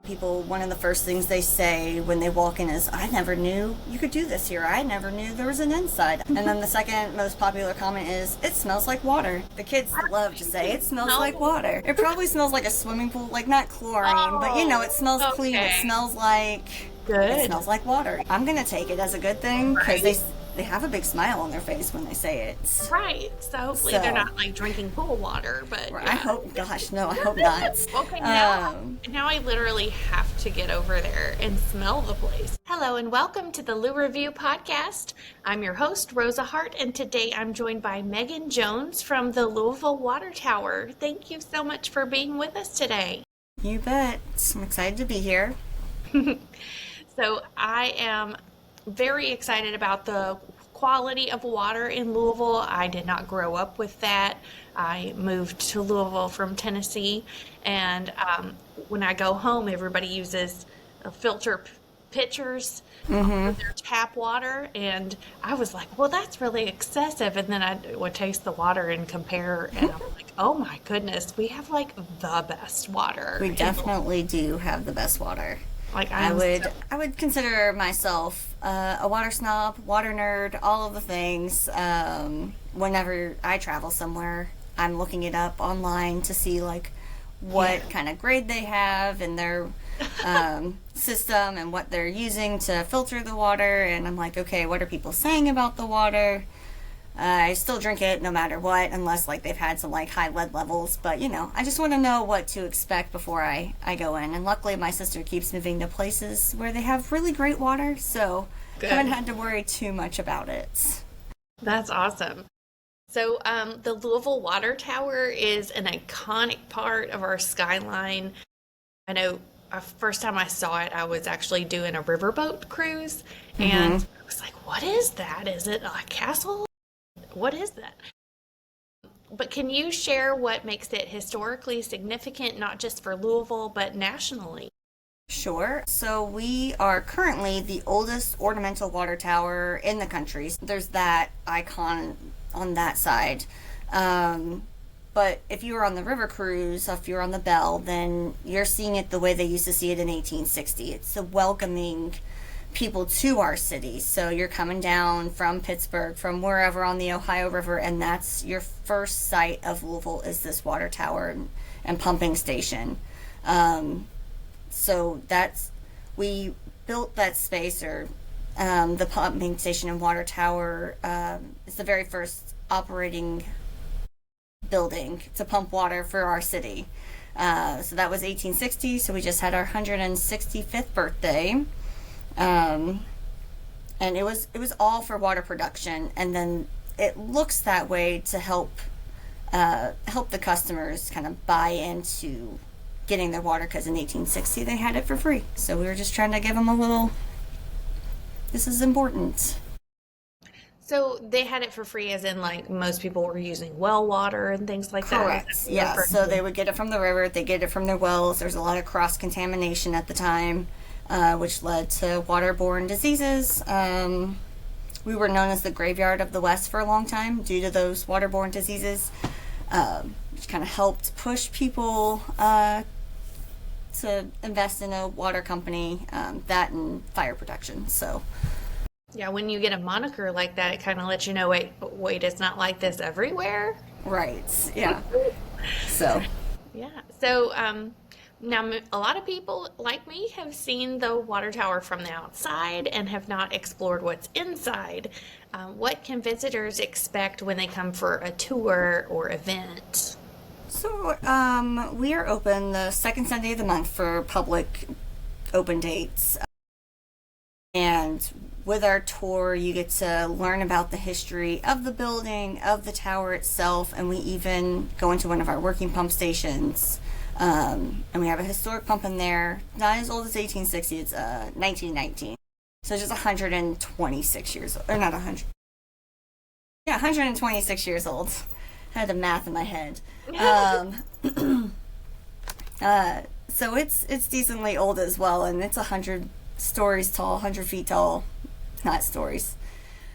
People, one of the first things they say when they walk in is, I never knew you could do this here. I never knew there was an inside. And then the second most popular comment is, it smells like water. The kids love to say, it smells like water. It probably smells like a swimming pool, like not chlorine, but it smells clean. It smells like good. It smells like water. I'm going to take it as a good thing because they have a big smile on their face when they say it. Right. So hopefully they're not like drinking pool water, but yeah. I hope, gosh, no, I hope not. Okay, now I literally have to get over there and smell the place. Hello and welcome to the Lou Review podcast. I'm your host, Rosa Hart, and today I'm joined by Megan Jones from the Louisville Water Tower. Thank you so much for being with us today. You bet. I'm excited to be here. So I am very excited about the quality of water in Louisville. I did not grow up with that. I moved to Louisville from Tennessee, and when I go home, everybody uses filter pitchers for their tap water, and I was like, well, that's really excessive. And then I would taste the water and compare, and I'm like, oh my goodness, we have like the best water. We definitely do have the best water. Like I would consider myself a water snob, water nerd, all of the things. Whenever I travel somewhere, I'm looking it up online to see like what kind of grade they have in their system and what they're using to filter the water. And I'm like, okay, what are people saying about the water? I still drink it no matter what, unless like they've had some like high lead levels. But I just want to know what to expect before I go in. And luckily my sister keeps moving to places where they have really great water, so I haven't had to worry too much about it. That's awesome. So the Louisville Water Tower is an iconic part of our skyline. I know first time I saw it, I was actually doing a riverboat cruise, and I was like, what is that? Is it a castle? What is that? But can you share what makes it historically significant, not just for Louisville, but nationally? Sure. So we are currently the oldest ornamental water tower in the country. There's that icon on that side. But if you were on the river cruise, if you're on the Belle, then you're seeing it the way they used to see it in 1860. It's the welcoming people to our city. So you're coming down from Pittsburgh, from wherever on the Ohio River, and that's your first sight of Louisville is this water tower and pumping station. So we built that space, or the pumping station and water tower is the very first operating building to pump water for our city. So that was 1860, so we just had our 165th birthday. And it was all for water production, and then it looks that way to help the customers kind of buy into getting their water, because in 1860 they had it for free, so we were just trying to give them a little, this is important. So they had it for free as in like most people were using well water and things like that? Correct. Yeah, so they would get it from the river, they get it from their wells. There's a lot of cross-contamination at the time, which led to waterborne diseases. We were known as the graveyard of the West for a long time due to those waterborne diseases, which kind of helped push people to invest in a water company, that and fire protection. So yeah, when you get a moniker like that, it kind of lets you know, wait, it's not like this everywhere. Right. Yeah. So yeah. So now, a lot of people like me have seen the water tower from the outside and have not explored what's inside. What can visitors expect when they come for a tour or event? So we are open the second Sunday of the month for public open dates. And with our tour, you get to learn about the history of the building, of the tower itself, and we even go into one of our working pump stations. And we have a historic pump in there, not as old as 1860, it's 1919. So it's just 126 years old, or not 100. Yeah, 126 years old. I had the math in my head. So it's decently old as well, and it's 100 stories tall, 100 feet tall, not stories.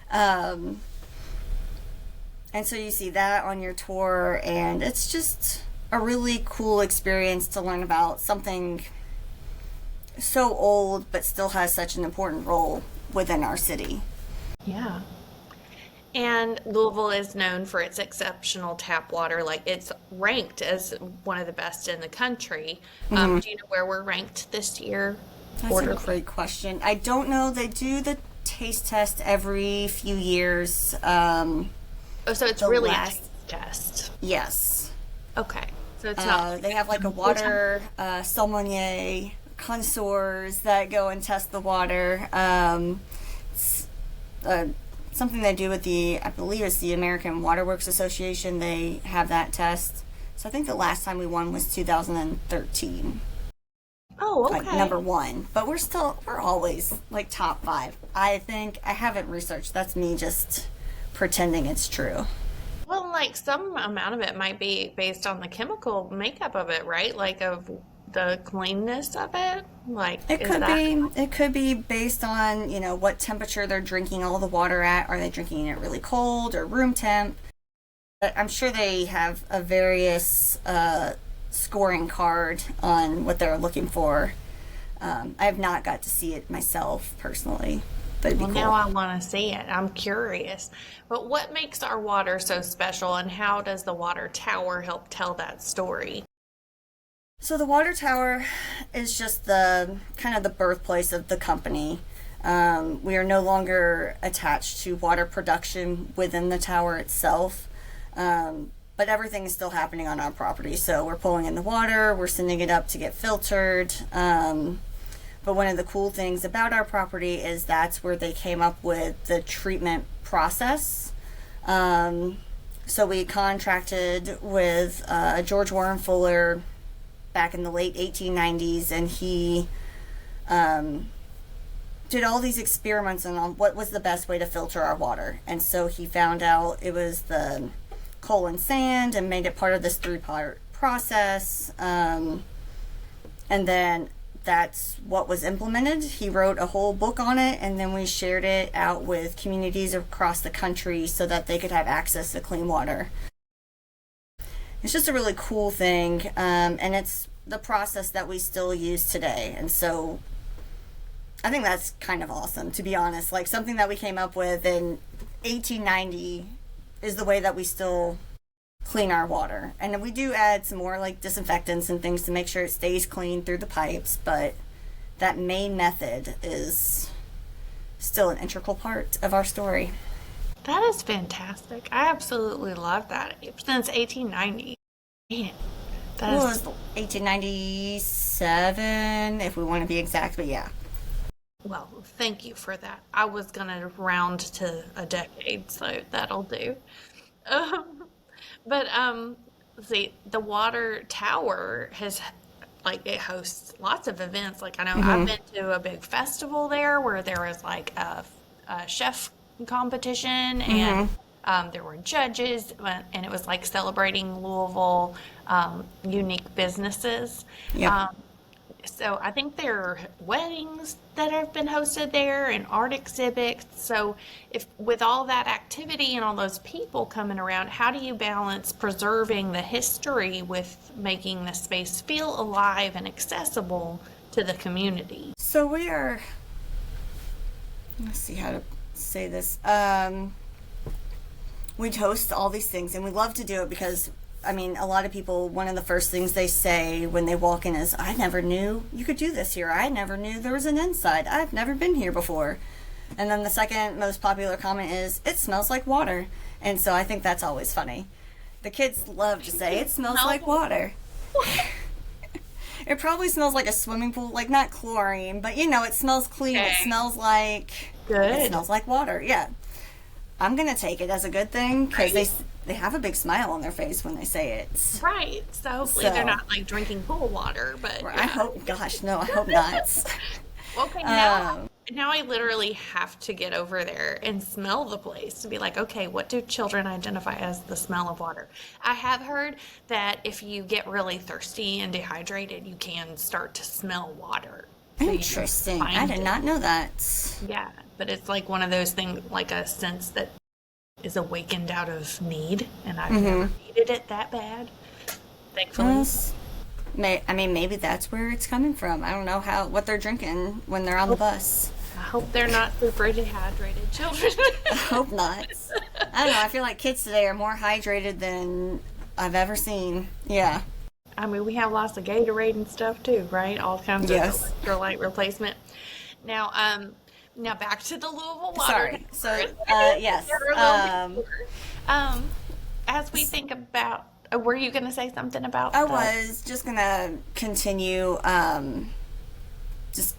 And so you see that on your tour, and it's just a really cool experience to learn about something so old but still has such an important role within our city. Yeah. And Louisville is known for its exceptional tap water. Like it's ranked as one of the best in the country. Do you know where we're ranked this year? That's a Order. great question. I don't know. They do the taste test every few years. Oh, so it's The really last- a taste test. Yes. Okay. So it's not. They have like a water sommelier, connoisseurs that go and test the water. It's, something they do with I believe it's the American Water Works Association. They have that test. So I think the last time we won was 2013. Oh, okay. Like number one. But we're always like top 5. I think. I haven't researched. That's me just pretending it's true. Well, like some amount of it might be based on the chemical makeup of it, right? Like of the cleanness of it. Like It is could that be. It could be based on what temperature they're drinking all the water at. Are they drinking it really cold or room temp? But I'm sure they have a various scoring card on what they're looking for. I have not got to see it myself personally, but it'd be Well, cool. now I want to see it. I'm curious. But what makes our water so special, and how does the water tower help tell that story? So the water tower is just the kind of the birthplace of the company. We are no longer attached to water production within the tower itself, but everything is still happening on our property. So we're pulling in the water, we're sending it up to get filtered. But one of the cool things about our property is that's where they came up with the treatment process. So we contracted with George Warren Fuller back in the late 1890s, and he did all these experiments on what was the best way to filter our water. And so he found out it was the coal and sand and made it part of this 3-part process. And then that's what was implemented. He wrote a whole book on it, and then we shared it out with communities across the country so that they could have access to clean water. It's just a really cool thing, and it's the process that we still use today. And so I think that's kind of awesome, to be honest. Like something that we came up with in 1890 is the way that we still clean our water. And we do add some more like disinfectants and things to make sure it stays clean through the pipes, but that main method is still an integral part of our story. That is fantastic. I absolutely love that. Since 1890. Man, that Well, it is, was 1897, if we want to be exact, but yeah. well, thank you for that. I was gonna round to a decade, so that'll do. Um, but see, the water tower has like it hosts lots of events. Like I know I've been to a big festival there where there was like a chef competition and there were judges and it was like celebrating Louisville unique businesses. Yeah. So I think there are weddings that have been hosted there and art exhibits. So if with all that activity and all those people coming around, how do you balance preserving the history with making the space feel alive and accessible to the community? So we are, let's see how to say this. We host all these things, and we love to do it because, I mean, a lot of people, one of the first things they say when they walk in is, I never knew you could do this here. I never knew there was an inside. I've never been here before. And then the second most popular comment is, it smells like water. And so I think that's always funny. The kids love to say, it smells like water. It probably smells like a swimming pool, like not chlorine, but it smells clean. It Okay. smells like, Good. it smells like water. Yeah. I'm going to take it as a good thing because Right. they have a big smile on their face when they say it. Right. So hopefully So- they're not like drinking pool water, but I yeah. hope, gosh, no, I hope not. Okay, now I literally have to get over there and smell the place to be like, okay, what do children identify as the smell of water? I have heard that if you get really thirsty and dehydrated, you can start to smell water. So you just Interesting. I find did it. not know that. Yeah, but it's like one of those things, like a sense that is awakened out of need, and I've never needed it that bad. Thankfully. Yes. I mean, maybe that's where it's coming from. I don't know what they're drinking when they're on the bus. I hope they're not super dehydrated children. I hope not. I don't know. I feel like kids today are more hydrated than I've ever seen. Yeah. I mean, we have lots of Gatorade and stuff too, right? All kinds of Yes. electrolyte replacement. Now, now back to the Louisville Water Sorry. So, Tower. yes. They're a little bit as we think about, were you going to say something about I was just gonna continue just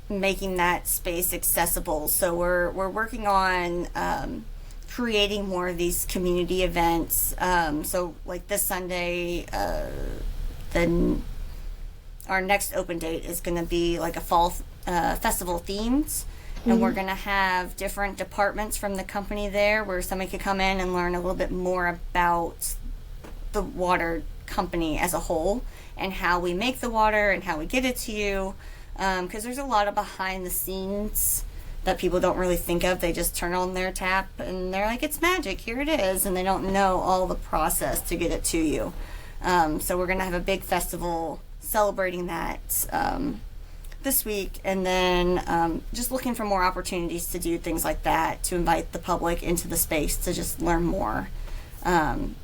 making that space accessible. So we're working on creating more of these community events. So like this Sunday, then our next open date is going to be like a fall festival themed. And we're going to have different departments from the company there where somebody could come in and learn a little bit more about the water company as a whole and how we make the water and how we get it to you. Because there's a lot of behind the scenes that people don't really think of. They just turn on their tap and they're like, it's magic, here it is. And they don't know all the process to get it to you. So we're going to have a big festival celebrating that this week, and then just looking for more opportunities to do things like that, to invite the public into the space to just learn more in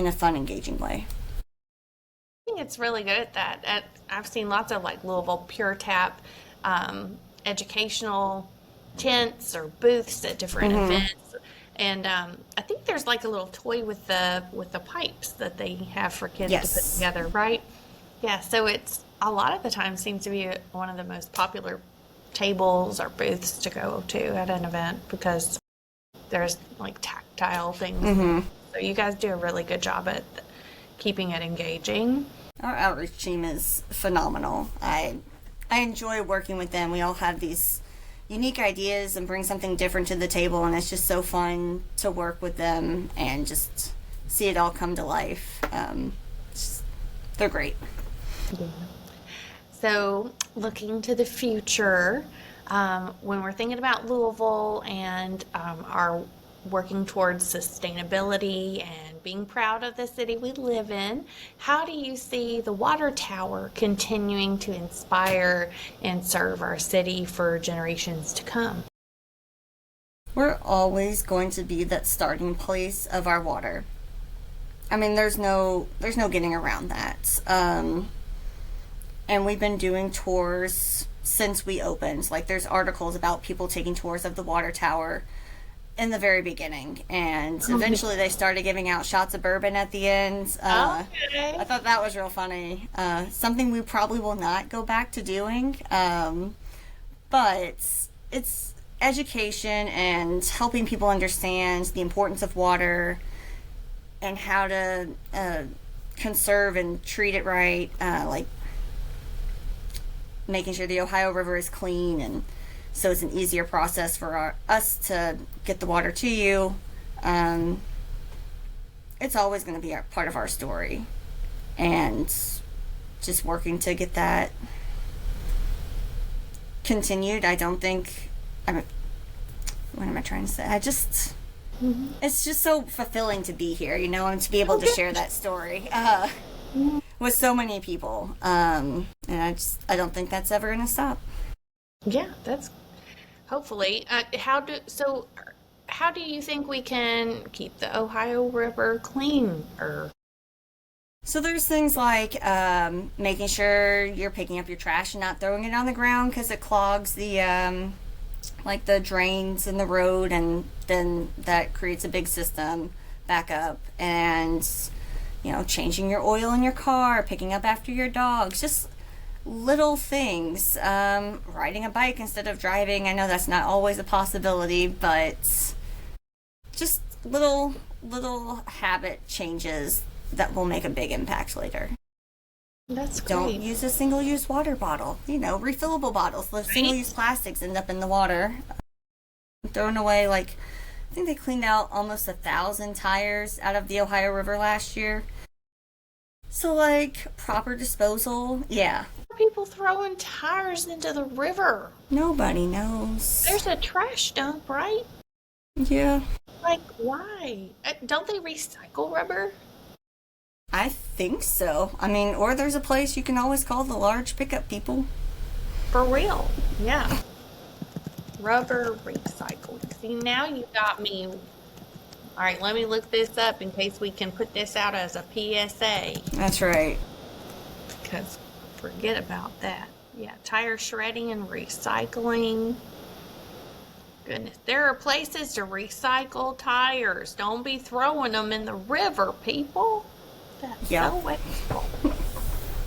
a fun, engaging way. I think it's really good at that. I've seen lots of like Louisville Pure Tap educational tents or booths at different events, and I think there's like a little toy with the pipes that they have for kids to put together, right? Yeah, so it's a lot of the time seems to be one of the most popular tables or booths to go to at an event because there's like tactile things. So you guys do a really good job at keeping it engaging. Our outreach team is phenomenal. I enjoy working with them. We all have these unique ideas and bring something different to the table, and it's just so fun to work with them and just see it all come to life. They're great. Yeah. So looking to the future, when we're thinking about Louisville and our working towards sustainability and being proud of the city we live in, how do you see the water tower continuing to inspire and serve our city for generations to come? We're always going to be that starting place of our water. I mean, there's no getting around that. And we've been doing tours since we opened. Like, there's articles about people taking tours of the water tower in the very beginning, and eventually they started giving out shots of bourbon at the end. Okay. I thought that was real funny. Something we probably will not go back to doing, but it's education and helping people understand the importance of water and how to conserve and treat it right, like making sure the Ohio River is clean, and so it's an easier process for us to get the water to you. It's always going to be part of our story, and just working to get that continued. I don't think, what am I trying to say? It's just so fulfilling to be here, and to be able to share that story with so many people. And I don't think that's ever going to stop. Yeah, that's hopefully. How do you think we can keep the Ohio River clean? So there's things like making sure you're picking up your trash and not throwing it on the ground because it clogs the like the drains in the road, and then that creates a big system back up. And changing your oil in your car, picking up after your dogs, just little things. Riding a bike instead of driving. I know that's not always a possibility, but just little habit changes that will make a big impact later. That's great. Don't use a single-use water bottle. Refillable bottles. The single-use plastics end up in the water. Thrown away, I think they cleaned out almost 1,000 tires out of the Ohio River last year. So, proper disposal, yeah. People throwing tires into the river. Nobody knows. There's a trash dump, right? Yeah. Why? Don't they recycle rubber? I think so. I mean, or there's a place you can always call the large pickup people. For real. Yeah. Rubber recycling. See, now you got me. All right, let me look this up in case we can put this out as a PSA. That's right. Because forget about that. Yeah, tire shredding and recycling. Goodness, there are places to recycle tires. Don't be throwing them in the river, people. That's so wasteful.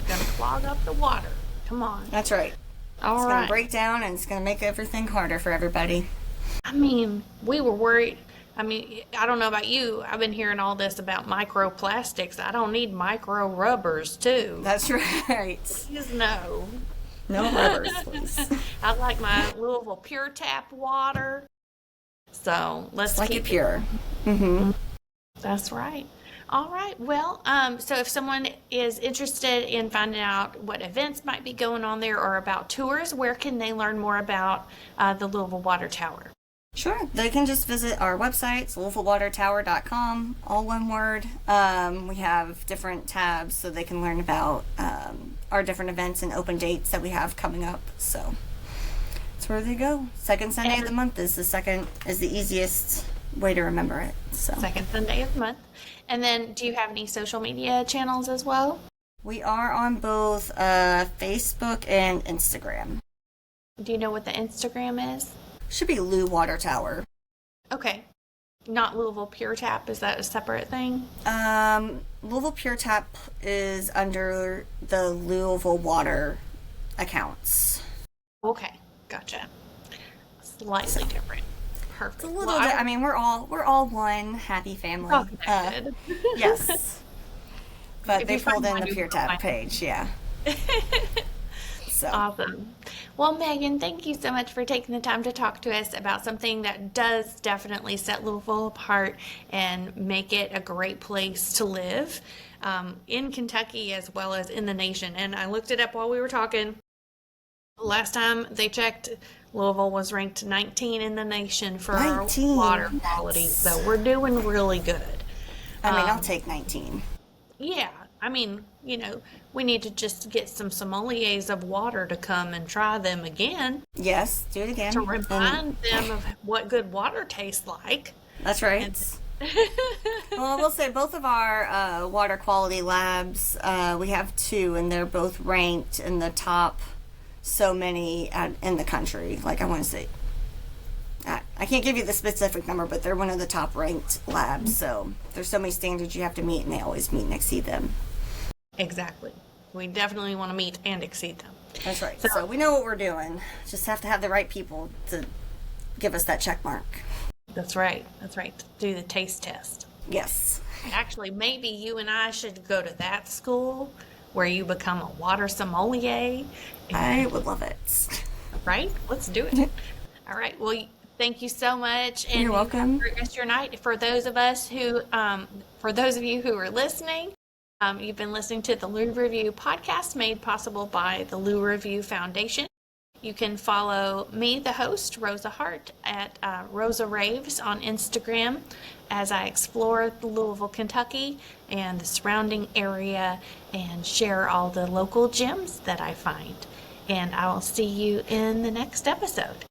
Gonna clog up the water. Come on. That's right. All it's right. going to break down and it's going to make everything harder for everybody. I mean, we were worried. I mean, I don't know about you. I've been hearing all this about microplastics. I don't need micro rubbers, too. That's right. Please no. No rubbers, please. I like my Louisville Pure Tap water. So let's Like keep it pure. Mm-hmm. That's right. All right. Well, so if someone is interested in finding out what events might be going on there or about tours, where can they learn more about the Louisville Water Tower? Sure. They can just visit our website, LouisvilleWaterTower.com, all one word. We have different tabs so they can learn about our different events and open dates that we have coming up. So that's where they go. Second Sunday of the month is the easiest way to remember it. So Second Sunday of the month. And then do you have any social media channels as well? we are on both Facebook and Instagram. Do you know what the Instagram is? Should be Lou Water Tower. Okay. Not Louisville Pure Tap. Is that a separate thing? Louisville Pure Tap is under the Louisville Water accounts. Okay. Gotcha. Slightly different. Perfect. It's a little bit. I mean, we're all one happy family. all connected. Yes. But If they you find pulled in one, the you Pure will Tap find page, yeah. So Awesome. Well, Megan, thank you so much for taking the time to talk to us about something that does definitely set Louisville apart and make it a great place to live in Kentucky as well as in the nation. And I looked it up while we were talking. Last time they checked, Louisville was ranked 19 in the nation for 19. water quality. So we're doing really good. I mean, I'll take 19. Yeah, I mean, we need to just get some sommeliers of water to come and try them again Yes, do it again. to remind them of what good water tastes like. That's right. Well, I will say both of our water quality labs, we have 2, and they're both ranked in the top so many in the country. Like, I want to say, I can't give you the specific number, but they're one of the top ranked labs. So there's so many standards you have to meet, and they always meet and exceed them. Exactly. We definitely want to meet and exceed them. That's right. So we know what we're doing. Just have to have the right people to give us that check mark. That's right. That's right. Do the taste test. Yes. Actually, maybe you and I should go to that school where you become a water sommelier. I would love it. Right? Let's do it. All right. Well, thank you so much. And You're welcome. Have a great rest of your night. For those of you who are listening, you've been listening to the Lou Review podcast made possible by the Lou Review Foundation. You can follow me, the host, Rosa Hart, at Rosa Raves on Instagram as I explore Louisville, Kentucky and the surrounding area and share all the local gems that I find. And I will see you in the next episode.